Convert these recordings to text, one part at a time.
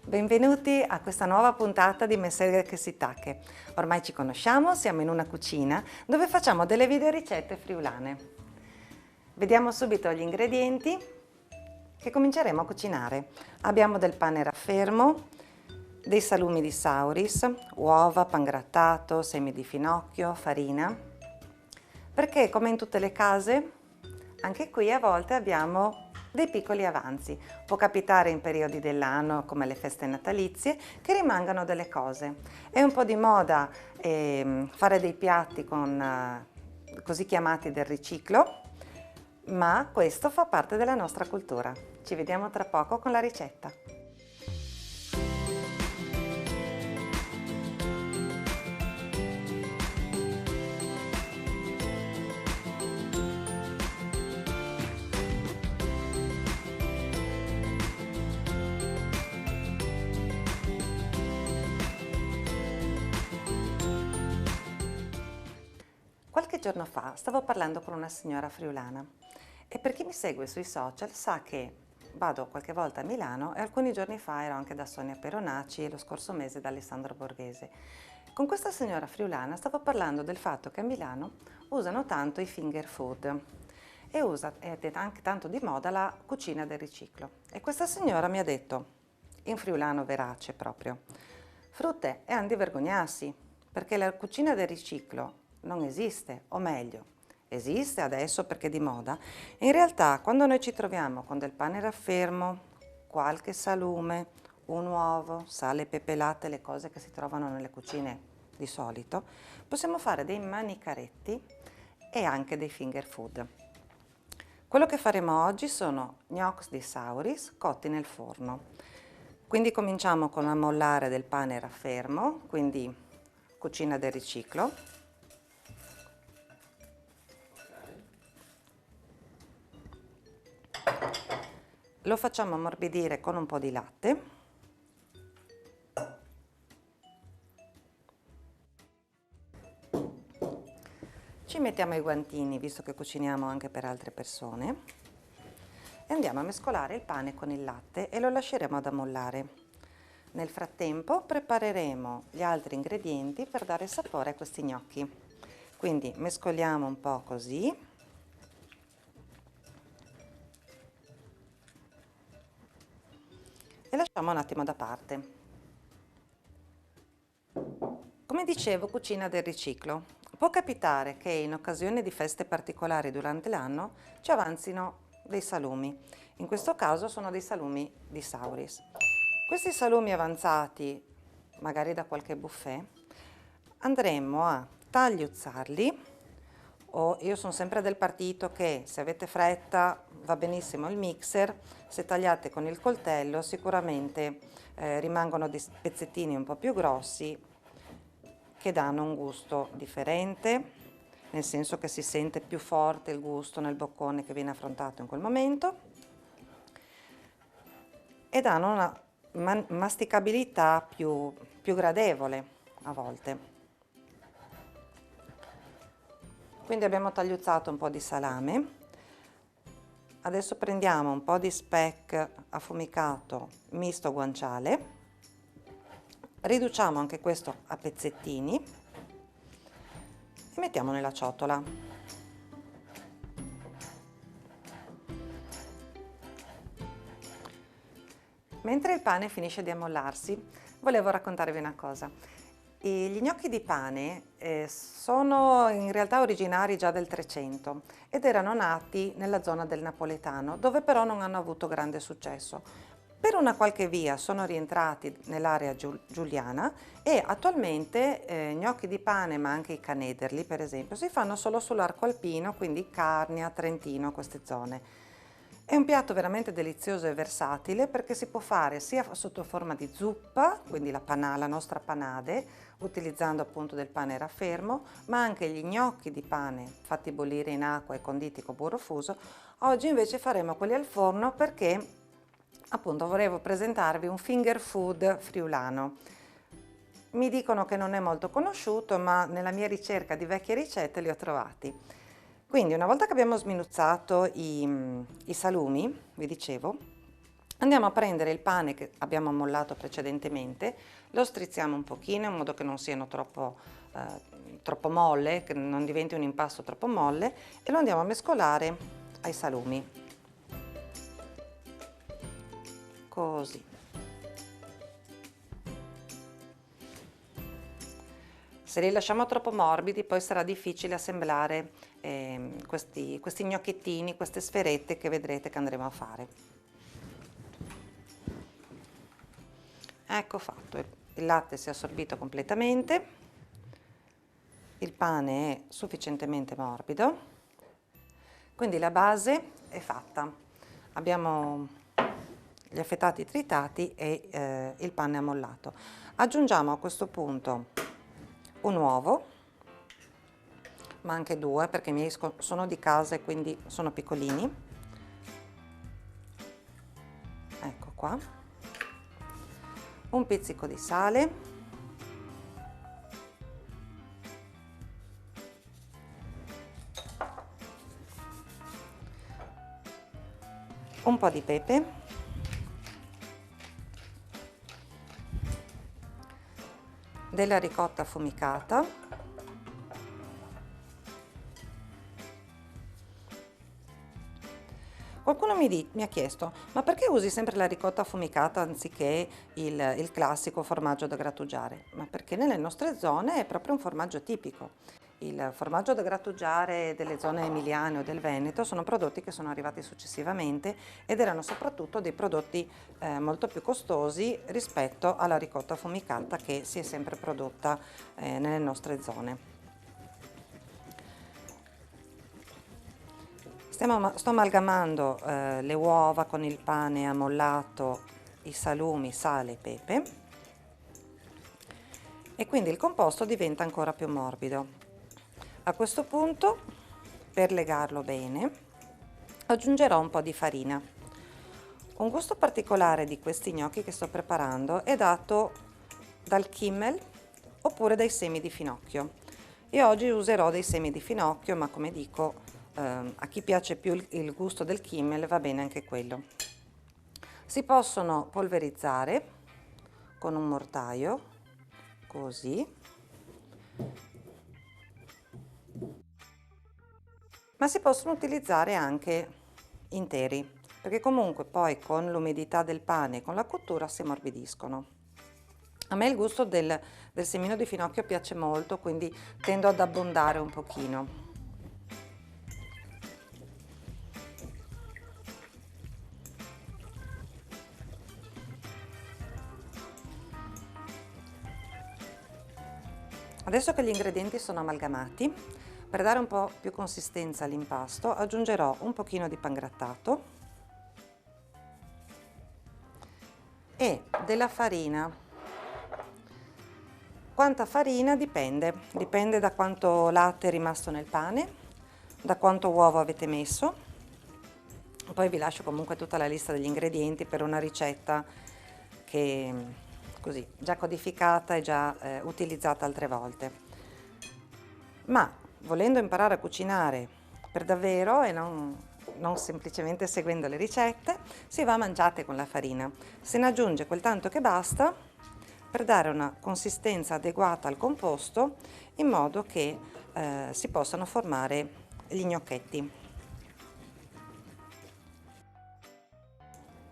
Benvenuti a questa nuova puntata di Messere che si tacche. Ormai ci conosciamo, siamo in una cucina dove facciamo delle video ricette friulane. Vediamo subito gli ingredienti che cominceremo a cucinare. Abbiamo del pane raffermo, dei salumi di sauris, uova, pangrattato, semi di finocchio, farina. Perché come in tutte le case, anche qui a volte abbiamo dei piccoli avanzi. Può capitare in periodi dell'anno come le feste natalizie che rimangano delle cose. È un po' di moda fare dei piatti con così chiamati del riciclo, ma questo fa parte della nostra cultura. Ci vediamo tra poco con la ricetta. Qualche giorno fa stavo parlando con una signora friulana e per chi mi segue sui social sa che vado qualche volta a Milano e alcuni giorni fa ero anche da Sonia Peronaci e lo scorso mese da Alessandro Borghese. Con questa signora friulana stavo parlando del fatto che a Milano usano tanto i finger food ed è anche tanto di moda la cucina del riciclo. E questa signora mi ha detto, in friulano verace proprio, frutte e andi vergognarsi, perché la cucina del riciclo non esiste, o meglio, esiste adesso perché è di moda. In realtà, quando noi ci troviamo con del pane raffermo, qualche salume, un uovo, sale, pepe, latte, le cose che si trovano nelle cucine di solito, possiamo fare dei manicaretti e anche dei finger food. Quello che faremo oggi sono gnocchi di sauris cotti nel forno. Quindi cominciamo con ammollare del pane raffermo, quindi cucina del riciclo. Lo facciamo ammorbidire con un po' di latte. Ci mettiamo i guantini, visto che cuciniamo anche per altre persone, e andiamo a mescolare il pane con il latte e lo lasceremo ad ammollare. Nel frattempo prepareremo gli altri ingredienti per dare sapore a questi gnocchi. Quindi mescoliamo un po' così. E lasciamo un attimo da parte. Come dicevo, cucina del riciclo. Può capitare che in occasione di feste particolari durante l'anno ci avanzino dei salumi. In questo caso sono dei salumi di sauris. Questi salumi avanzati, magari da qualche buffet, andremo a tagliuzzarli, o io sono sempre del partito che se avete fretta va benissimo il mixer, se tagliate con il coltello sicuramente rimangono dei pezzettini un po' più grossi che danno un gusto differente, nel senso che si sente più forte il gusto nel boccone che viene affrontato in quel momento e danno una masticabilità più gradevole a volte. Quindi abbiamo tagliuzzato un po' di salame. Adesso prendiamo un po' di speck affumicato misto guanciale, riduciamo anche questo a pezzettini e mettiamo nella ciotola. Mentre il pane finisce di ammollarsi, volevo raccontarvi una cosa. Gli gnocchi di pane sono in realtà originari già del 300 ed erano nati nella zona del napoletano, dove però non hanno avuto grande successo. Per una qualche via sono rientrati nell'area giuliana e attualmente gnocchi di pane, ma anche i canederli per esempio, si fanno solo sull'arco alpino, quindi Carnia, Trentino, queste zone. È un piatto veramente delizioso e versatile perché si può fare sia sotto forma di zuppa, quindi la nostra panade, utilizzando appunto del pane raffermo, ma anche gli gnocchi di pane fatti bollire in acqua e conditi con burro fuso. Oggi invece faremo quelli al forno perché appunto volevo presentarvi un finger food friulano. Mi dicono che non è molto conosciuto, ma nella mia ricerca di vecchie ricette li ho trovati. Quindi una volta che abbiamo sminuzzato i salumi, vi dicevo, Andiamo a prendere il pane che abbiamo ammollato precedentemente, lo strizziamo un pochino in modo che non siano troppo molle, che non diventi un impasto troppo molle, e lo andiamo a mescolare ai salumi, così. Se li lasciamo troppo morbidi poi sarà difficile assemblare questi gnocchettini, queste sferette che vedrete che andremo a fare. Ecco fatto, il latte si è assorbito completamente, il pane è sufficientemente morbido, quindi la base è fatta. Abbiamo gli affettati tritati e il pane ammollato. Aggiungiamo a questo punto un uovo, ma anche due perché i miei sono di casa e quindi sono piccolini. Ecco qua. Un pizzico di sale. Un po' di pepe. Della ricotta affumicata. Qualcuno mi ha chiesto, ma perché usi sempre la ricotta affumicata anziché il classico formaggio da grattugiare? Ma perché nelle nostre zone è proprio un formaggio tipico. Il formaggio da grattugiare delle zone emiliane o del Veneto sono prodotti che sono arrivati successivamente ed erano soprattutto dei prodotti molto più costosi rispetto alla ricotta affumicata che si è sempre prodotta nelle nostre zone. Sto amalgamando le uova con il pane ammollato, i salumi, sale e pepe, e quindi il composto diventa ancora più morbido. A questo punto, per legarlo bene, aggiungerò un po' di farina. Un gusto particolare di questi gnocchi che sto preparando è dato dal Kimmel oppure dai semi di finocchio. Io oggi userò dei semi di finocchio, ma come dico, a chi piace più il gusto del Kimmel va bene anche quello. Si possono polverizzare con un mortaio, così, ma si possono utilizzare anche interi, perché comunque poi con l'umidità del pane e con la cottura si ammorbidiscono. A me il gusto del semino di finocchio piace molto, quindi tendo ad abbondare un pochino. Adesso che gli ingredienti sono amalgamati, per dare un po' più consistenza all'impasto aggiungerò un pochino di pangrattato e della farina. Quanta farina dipende da quanto latte è rimasto nel pane, da quanto uovo avete messo. Poi vi lascio comunque tutta la lista degli ingredienti per una ricetta che così già codificata e già utilizzata altre volte. Ma volendo imparare a cucinare per davvero e non semplicemente seguendo le ricette, si va mangiate con la farina. Se ne aggiunge quel tanto che basta per dare una consistenza adeguata al composto in modo che si possano formare gli gnocchetti.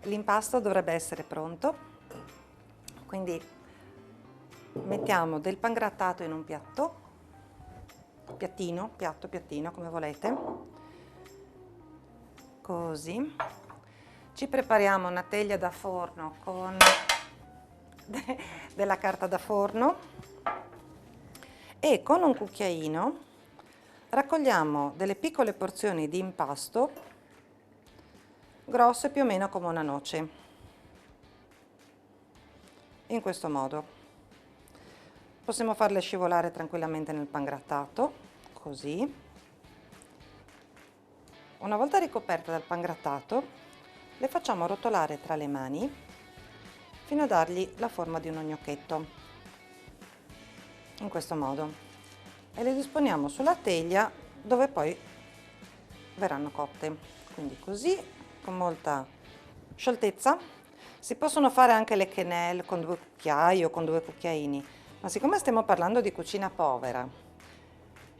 L'impasto dovrebbe essere pronto, quindi mettiamo del pangrattato in un piatto, piattino, come volete, così. Ci prepariamo una teglia da forno con della carta da forno e con un cucchiaino raccogliamo delle piccole porzioni di impasto grosse più o meno come una noce, in questo modo. Possiamo farle scivolare tranquillamente nel pangrattato, così. Una volta ricoperte dal pangrattato, le facciamo rotolare tra le mani fino a dargli la forma di uno gnocchetto, in questo modo. E le disponiamo sulla teglia dove poi verranno cotte, quindi così, con molta scioltezza Si possono fare anche le quenelle con 2 cucchiai o con 2 cucchiaini, ma siccome stiamo parlando di cucina povera,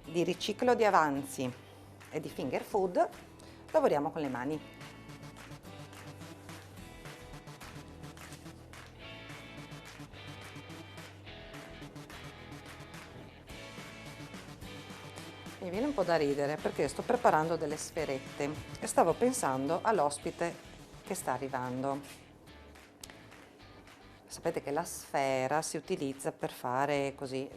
di riciclo di avanzi e di finger food, lavoriamo con le mani. Mi viene un po' da ridere perché sto preparando delle sferette e stavo pensando all'ospite che sta arrivando. Sapete che la sfera si utilizza per fare così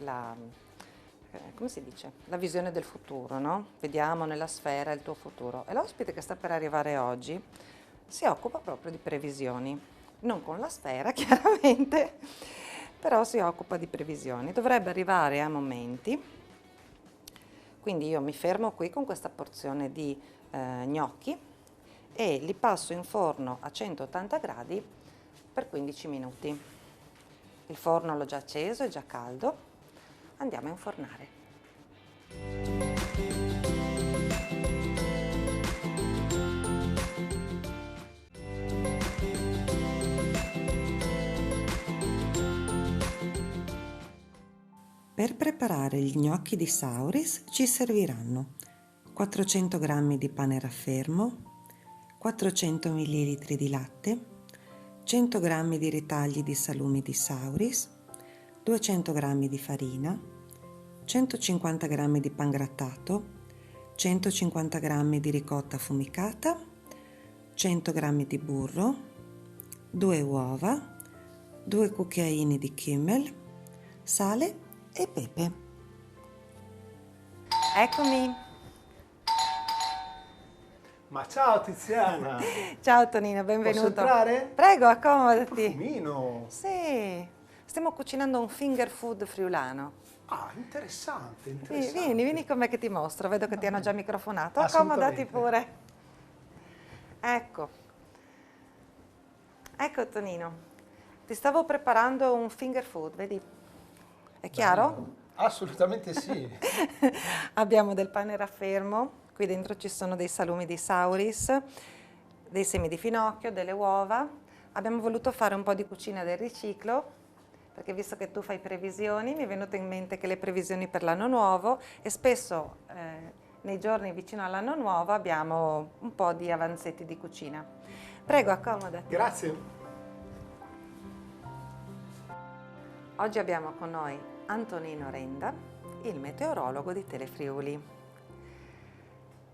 come si dice? La visione del futuro, no? Vediamo nella sfera il tuo futuro. E l'ospite che sta per arrivare oggi si occupa proprio di previsioni. Non con la sfera, chiaramente, però si occupa di previsioni. Dovrebbe arrivare a momenti. Quindi io mi fermo qui con questa porzione di gnocchi e li passo in forno a 180 gradi per 15 minuti. Il forno l'ho già acceso, è già caldo. Andiamo a infornare. Per preparare gli gnocchi di Sauris ci serviranno 400 g di pane raffermo, 400 ml di latte, 100 g di ritagli di salumi di Sauris, 200 g di farina, 150 g di pangrattato, 150 g di ricotta affumicata, 100 g di burro, 2 uova, 2 cucchiaini di Kümmel, sale e pepe. Eccomi. Ma ciao Tiziana! Ciao Tonino, benvenuto. Posso entrare? Prego, accomodati. Profumino! Sì, stiamo cucinando un finger food friulano. Ah, interessante. Vieni con me che ti mostro, vedo che ti hanno già microfonato. Assolutamente. Accomodati pure. Ecco. Ecco Tonino, ti stavo preparando un finger food, vedi? È chiaro? Assolutamente sì. Abbiamo del pane raffermo, qui dentro ci sono dei salumi di Sauris, dei semi di finocchio, delle uova. Abbiamo voluto fare un po' di cucina del riciclo, perché visto che tu fai previsioni, mi è venuto in mente che le previsioni per l'anno nuovo e spesso nei giorni vicino all'anno nuovo abbiamo un po' di avanzetti di cucina. Prego, accomodati. Grazie. Oggi abbiamo con noi Antonino Renda, il meteorologo di Telefriuli.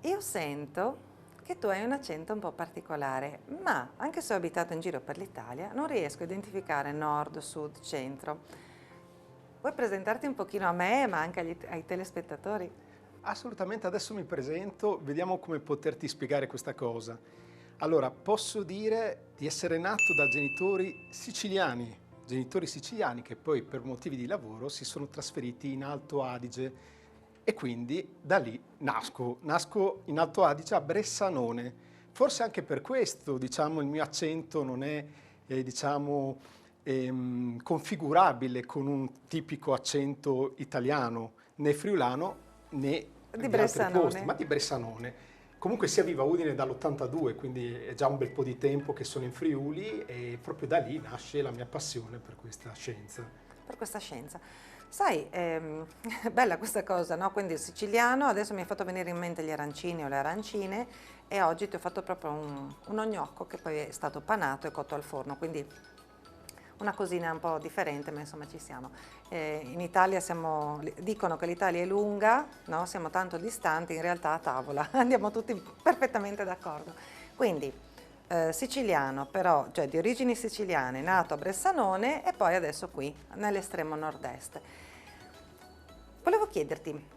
Io sento che tu hai un accento un po' particolare, ma anche se ho abitato in giro per l'Italia non riesco a identificare nord, sud, centro. Puoi presentarti un pochino a me, ma anche ai telespettatori? Assolutamente, adesso mi presento, vediamo come poterti spiegare questa cosa. Allora, posso dire di essere nato da genitori siciliani che poi per motivi di lavoro si sono trasferiti in Alto Adige e quindi da lì nasco in Alto Adige a Bressanone. Forse anche per questo, diciamo, il mio accento non è, configurabile con un tipico accento italiano, né friulano né Di di altri Bressanone. posti, ma di Bressanone. Comunque sia viva Udine dall'82, quindi è già un bel po' di tempo che sono in Friuli e proprio da lì nasce la mia passione per questa scienza. Per questa scienza. Sai, bella questa cosa, no? Quindi il siciliano, adesso mi hai fatto venire in mente gli arancini o le arancine e oggi ti ho fatto proprio uno gnocco che poi è stato panato e cotto al forno, quindi una cosina un po' differente, ma insomma ci siamo. In Italia dicono che l'Italia è lunga, no? Siamo tanto distanti, in realtà a tavola andiamo tutti perfettamente d'accordo. Quindi siciliano, però, cioè di origini siciliane, nato a Bressanone e poi adesso qui, nell'estremo nord-est. Volevo chiederti,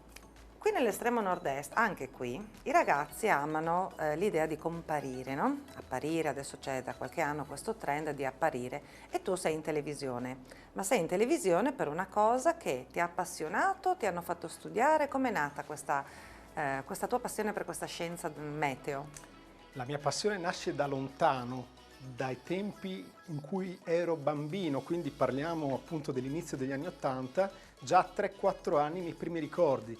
qui nell'estremo nord-est, anche qui, i ragazzi amano l'idea di comparire, no? Apparire, adesso c'è da qualche anno questo trend di apparire e tu sei in televisione, ma sei in televisione per una cosa che ti ha appassionato, ti hanno fatto studiare, com'è nata questa tua passione per questa scienza meteo? La mia passione nasce da lontano, dai tempi in cui ero bambino, quindi parliamo appunto dell'inizio degli anni '80, già a 3-4 anni i miei primi ricordi.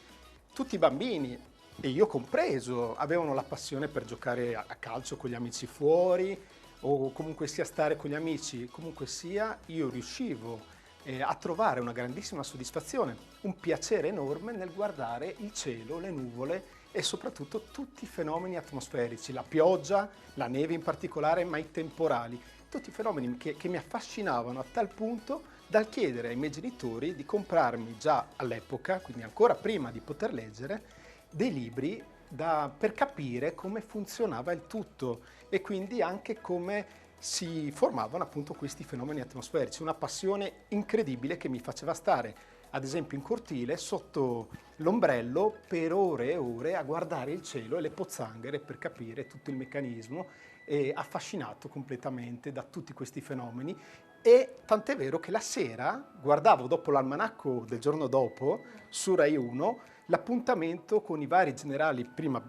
Tutti i bambini, e io compreso, avevano la passione per giocare a calcio con gli amici fuori, o comunque sia stare con gli amici, comunque sia io riuscivo a trovare una grandissima soddisfazione, un piacere enorme nel guardare il cielo, le nuvole e soprattutto tutti i fenomeni atmosferici, la pioggia, la neve in particolare, ma i temporali, tutti i fenomeni che mi affascinavano a tal punto dal chiedere ai miei genitori di comprarmi già all'epoca, quindi ancora prima di poter leggere, dei libri per capire come funzionava il tutto e quindi anche come si formavano appunto questi fenomeni atmosferici, una passione incredibile che mi faceva stare, ad esempio in cortile, sotto l'ombrello per ore e ore a guardare il cielo e le pozzanghere per capire tutto il meccanismo e affascinato completamente da tutti questi fenomeni. E tant'è vero che la sera guardavo dopo l'almanacco del giorno dopo su Rai 1 l'appuntamento con i vari generali, prima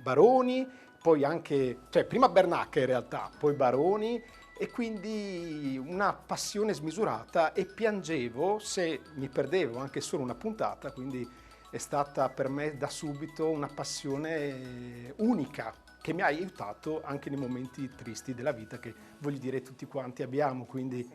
Baroni, poi anche, cioè prima Bernacca in realtà, poi Baroni, e quindi una passione smisurata e piangevo se mi perdevo anche solo una puntata, quindi è stata per me da subito una passione unica che mi ha aiutato anche nei momenti tristi della vita che voglio dire tutti quanti abbiamo, quindi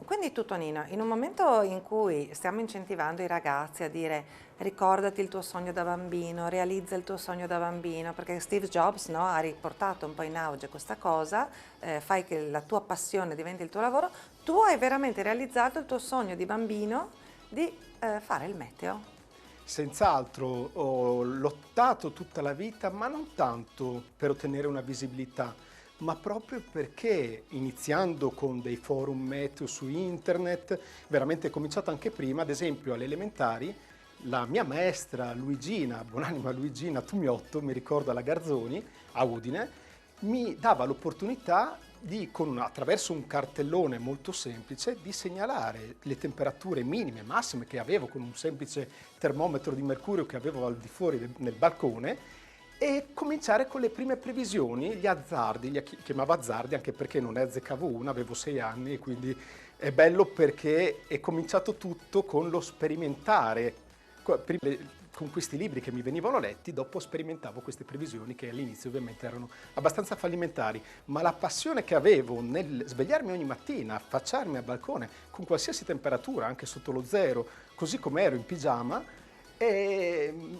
Quindi tu, Tonino, in un momento in cui stiamo incentivando i ragazzi a dire ricordati il tuo sogno da bambino, realizza il tuo sogno da bambino, perché Steve Jobs, no, ha riportato un po' in auge questa cosa, fai che la tua passione diventi il tuo lavoro, tu hai veramente realizzato il tuo sogno di bambino di fare il meteo. senz'altro ho lottato tutta la vita, ma non tanto per ottenere una visibilità, ma proprio perché iniziando con dei forum meteo su internet, veramente è cominciato anche prima, ad esempio alle elementari, la mia maestra Luigina, buonanima Luigina Tumiotto, mi ricordo alla Garzoni, a Udine, mi dava l'opportunità di, attraverso un cartellone molto semplice, di segnalare le temperature minime e massime che avevo con un semplice termometro di mercurio che avevo al di fuori nel balcone e cominciare con le prime previsioni, gli azzardi, chiamavo azzardi anche perché non ne azzeccavo una, avevo 6 anni e quindi è bello perché è cominciato tutto con lo sperimentare. Con questi libri che mi venivano letti, dopo sperimentavo queste previsioni che all'inizio ovviamente erano abbastanza fallimentari, ma la passione che avevo nel svegliarmi ogni mattina, affacciarmi al balcone con qualsiasi temperatura, anche sotto lo zero, così come ero in pigiama,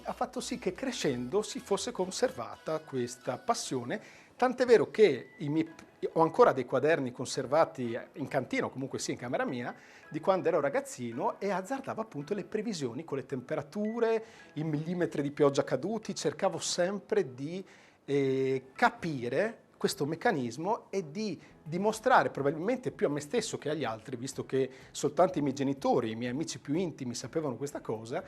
ha fatto sì che crescendo si fosse conservata questa passione, tant'è vero che ho ancora dei quaderni conservati in cantina o comunque sì in camera mia di quando ero ragazzino e azzardavo appunto le previsioni con le temperature, i millimetri di pioggia caduti, cercavo sempre di capire questo meccanismo e di dimostrare probabilmente più a me stesso che agli altri, visto che soltanto i miei genitori, i miei amici più intimi sapevano questa cosa,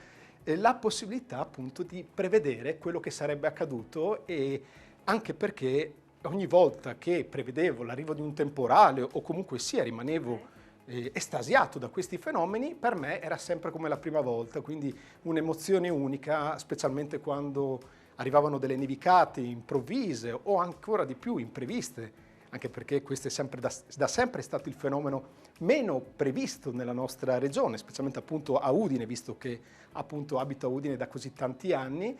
la possibilità appunto di prevedere quello che sarebbe accaduto e anche perché ogni volta che prevedevo l'arrivo di un temporale o comunque sia rimanevo estasiato da questi fenomeni, per me era sempre come la prima volta, quindi un'emozione unica, specialmente quando arrivavano delle nevicate improvvise o ancora di più impreviste, anche perché questo è sempre da sempre stato il fenomeno meno previsto nella nostra regione, specialmente appunto a Udine, visto che appunto abito a Udine da così tanti anni,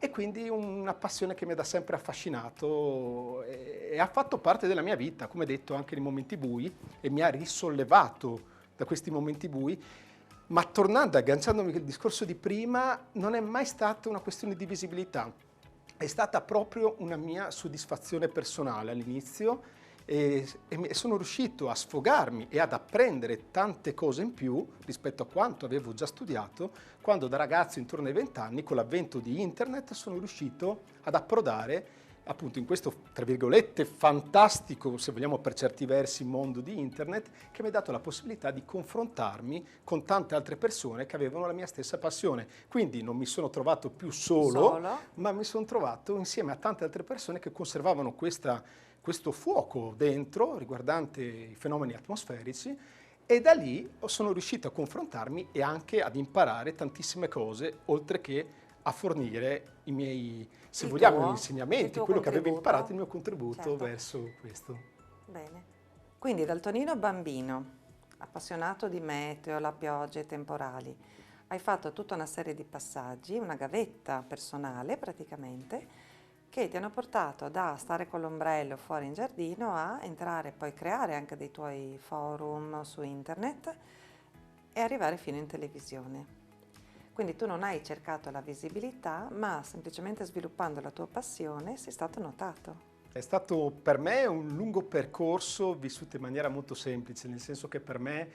e quindi una passione che mi ha da sempre affascinato e ha fatto parte della mia vita, come detto, anche nei momenti bui, e mi ha risollevato da questi momenti bui. Ma tornando, agganciandomi al discorso di prima, non è mai stata una questione di visibilità, è stata proprio una mia soddisfazione personale all'inizio e sono riuscito a sfogarmi e ad apprendere tante cose in più rispetto a quanto avevo già studiato quando da ragazzo intorno ai 20 anni con l'avvento di internet sono riuscito ad approdare appunto in questo tra virgolette fantastico, se vogliamo per certi versi, mondo di internet che mi ha dato la possibilità di confrontarmi con tante altre persone che avevano la mia stessa passione. Quindi non mi sono trovato più solo, ma mi sono trovato insieme a tante altre persone che conservavano questo fuoco dentro riguardante i fenomeni atmosferici e da lì sono riuscito a confrontarmi e anche ad imparare tantissime cose, oltre che a fornire i miei, se vogliamo, gli insegnamenti, quello che avevo imparato, il mio contributo verso questo. Bene. Quindi dal Tonino bambino, appassionato di meteo, la pioggia e i temporali, hai fatto tutta una serie di passaggi, una gavetta personale praticamente, che ti hanno portato da stare con l'ombrello fuori in giardino a entrare, poi creare anche dei tuoi forum su internet e arrivare fino in televisione. Quindi tu non hai cercato la visibilità, ma semplicemente sviluppando la tua passione sei stato notato. È stato per me un lungo percorso vissuto in maniera molto semplice, nel senso che per me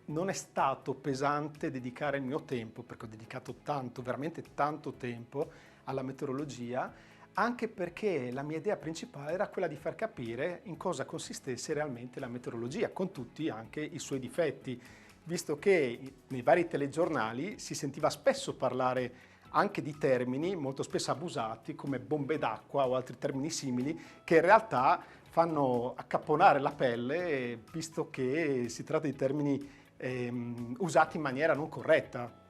non è stato pesante dedicare il mio tempo, perché ho dedicato tanto, veramente tanto tempo alla meteorologia, anche perché la mia idea principale era quella di far capire in cosa consistesse realmente la meteorologia, con tutti anche i suoi difetti, visto che nei vari telegiornali si sentiva spesso parlare anche di termini molto spesso abusati come bombe d'acqua o altri termini simili che in realtà fanno accapponare la pelle, visto che si tratta di termini usati in maniera non corretta.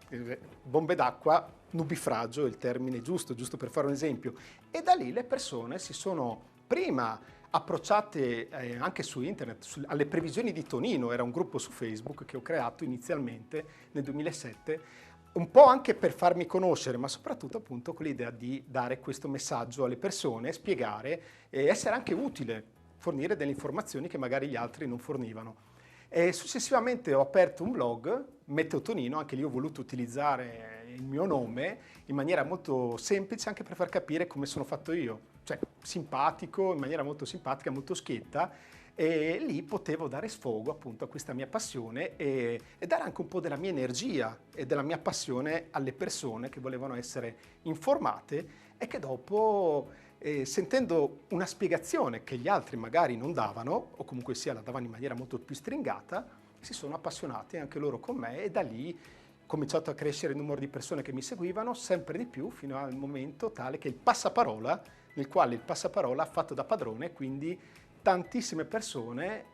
Bombe d'acqua, nubifragio è il termine giusto, giusto per fare un esempio. E da lì le persone si sono prima approcciate anche su internet, alle previsioni di Tonino, era un gruppo su Facebook che ho creato inizialmente nel 2007, un po' anche per farmi conoscere, ma soprattutto appunto con l'idea di dare questo messaggio alle persone, spiegare e essere anche utile, fornire delle informazioni che magari gli altri non fornivano. E successivamente ho aperto un blog, Meteo Tonino, anche lì ho voluto utilizzare il mio nome in maniera molto semplice anche per far capire come sono fatto io, cioè simpatico, in maniera molto simpatica, molto schietta, e lì potevo dare sfogo appunto a questa mia passione e dare anche un po' della mia energia e della mia passione alle persone che volevano essere informate e che dopo, sentendo una spiegazione che gli altri magari non davano, o comunque sia la davano in maniera molto più stringata, si sono appassionati anche loro con me e da lì ho cominciato a crescere il numero di persone che mi seguivano sempre di più fino al momento tale che il passaparola, nel quale il passaparola ha fatto da padrone, quindi tantissime persone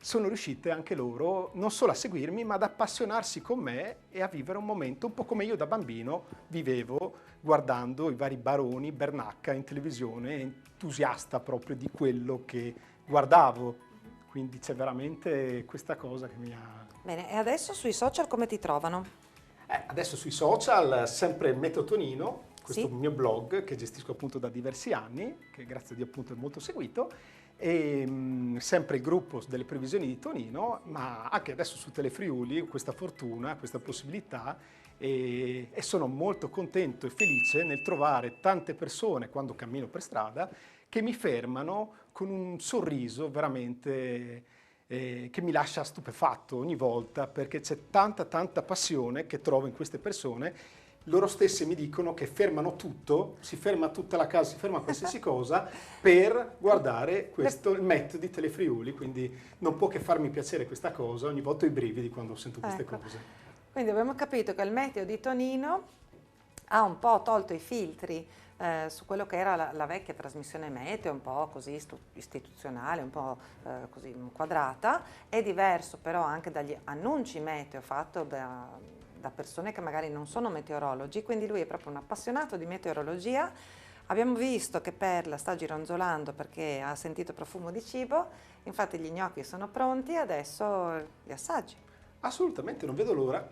sono riuscite anche loro non solo a seguirmi, ma ad appassionarsi con me e a vivere un momento un po' come io da bambino vivevo guardando i vari baroni, Bernacca in televisione, entusiasta proprio di quello che guardavo. Quindi c'è veramente questa cosa che mi ha... Bene, e adesso sui social come ti trovano? Adesso sui social, sempre Meteo Tonino, questo Sì? mio blog che gestisco appunto da diversi anni, che grazie a Dio appunto è molto seguito, e sempre il gruppo delle previsioni di Tonino, ma anche adesso su Telefriuli ho questa fortuna, questa possibilità e sono molto contento e felice nel trovare tante persone quando cammino per strada che mi fermano con un sorriso veramente che mi lascia stupefatto ogni volta perché c'è tanta passione che trovo in queste persone. Loro stesse mi dicono che fermano tutto, si ferma tutta la casa, si ferma qualsiasi cosa per guardare questo, il meteo di Telefriuli, quindi non può che farmi piacere questa cosa, ogni volta ho i brividi quando sento queste cose. Quindi abbiamo capito che il meteo di Tonino ha un po' tolto i filtri su quello che era la vecchia trasmissione meteo, un po' così istituzionale, un po' così inquadrata, è diverso però anche dagli annunci meteo fatto da persone che magari non sono meteorologi, quindi lui è proprio un appassionato di meteorologia. Abbiamo visto che Perla sta gironzolando perché ha sentito profumo di cibo, infatti gli gnocchi sono pronti, adesso li assaggi. Assolutamente, non vedo l'ora.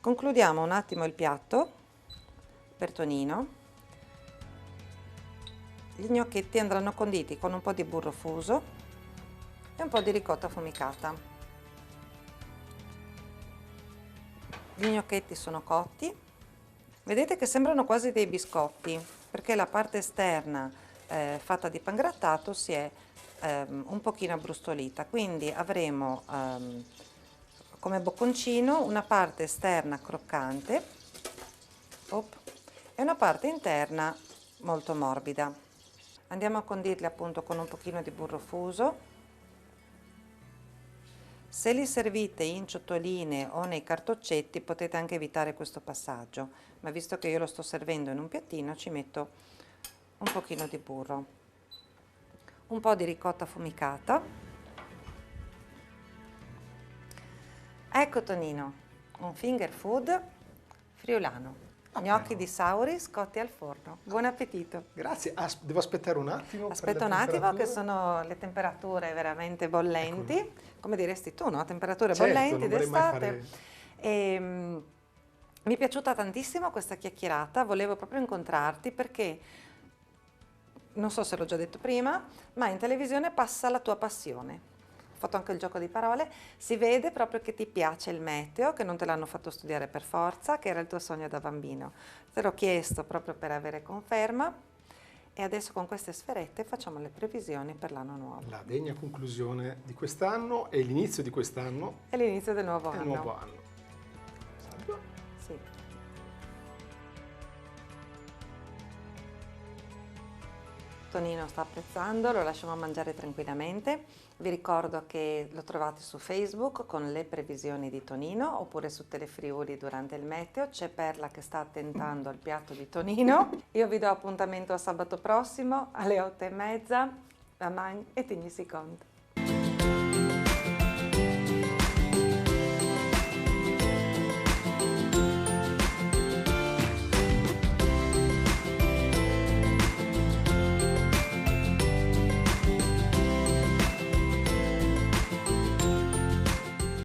Concludiamo un attimo il piatto per Tonino. Gli gnocchetti andranno conditi con un po' di burro fuso e un po' di ricotta affumicata. Gli gnocchetti sono cotti, vedete che sembrano quasi dei biscotti perché la parte esterna fatta di pangrattato si è un pochino abbrustolita, quindi avremo come bocconcino una parte esterna croccante e una parte interna molto morbida. Andiamo a condirli appunto con un pochino di burro fuso. Se li servite in ciotoline o nei cartoccetti potete anche evitare questo passaggio, ma visto che io lo sto servendo in un piattino ci metto un pochino di burro, un po' di ricotta affumicata. Ecco Tonino, un finger food friulano. Gnocchi di Sauris cotti al forno. Buon appetito! Grazie. Devo aspettare un attimo? Aspetta un attimo che sono le temperature veramente bollenti, Ecco. Come diresti tu, no? Temperature Certo, bollenti non vorrei mai d'estate. Mi è piaciuta tantissimo questa chiacchierata, volevo proprio incontrarti perché non so se l'ho già detto prima, ma in televisione passa la tua passione. Ho fatto anche il gioco di parole, si vede proprio che ti piace il meteo, che non te l'hanno fatto studiare per forza, che era il tuo sogno da bambino. Te l'ho chiesto proprio per avere conferma e adesso con queste sferette facciamo le previsioni per l'anno nuovo. La degna conclusione di quest'anno e l'inizio di quest'anno È l'inizio del nuovo è il anno. nuovo anno. Salve. Sì. Tonino sta apprezzando, lo lasciamo mangiare tranquillamente. Vi ricordo che lo trovate su Facebook con le previsioni di Tonino oppure su Telefriuli durante il meteo. C'è Perla che sta attentando al piatto di Tonino. Io vi do appuntamento a sabato prossimo alle 8:30. La Magne e Tigni si conta.